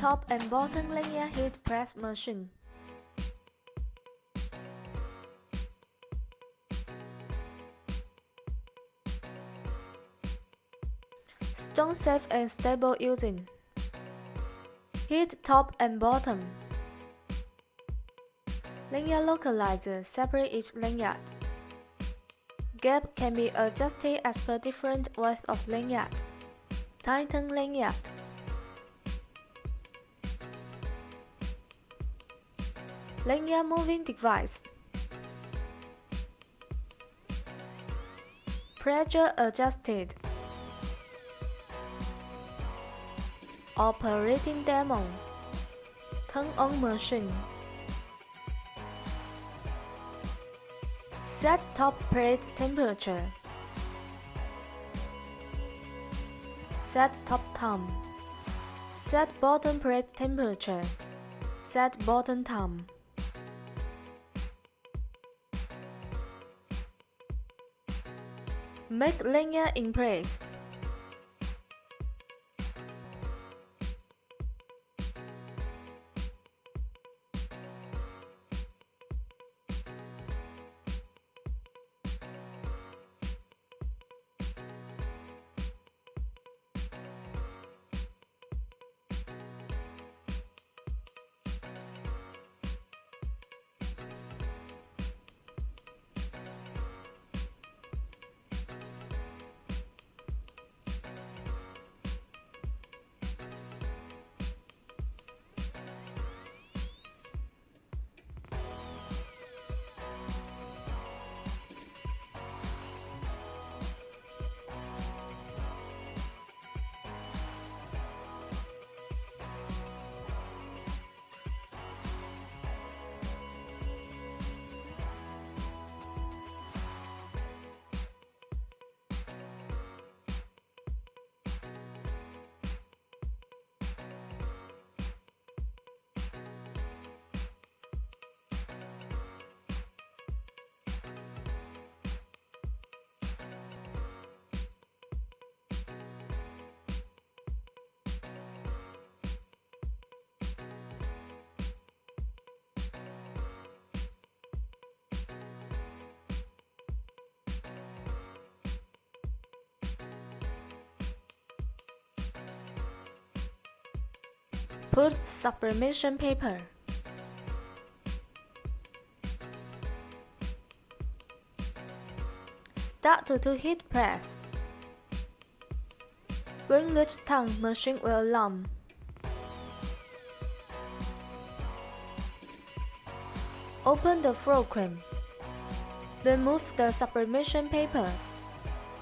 top and bottom linear heat press machine. Strong, safe and stable using. Heat top and bottom. Lanyard localizer separate each lanyard. Gap can be adjusted as per different width of lanyard. Tighten lanyard. Lanyard moving device. Pressure adjusted. Operating demo. Turn on machine. Set top plate temperature. Set top time. Set bottom plate temperature. Set bottom time. Make lanyard in place. Put sublimation paper. Start to heat press. When reach time, machine will alarm. Open the fulcrum. Remove the sublimation paper.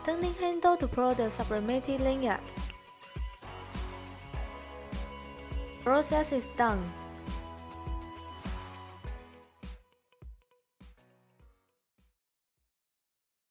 Turning handle to pull the sublimated lanyard. Process is done.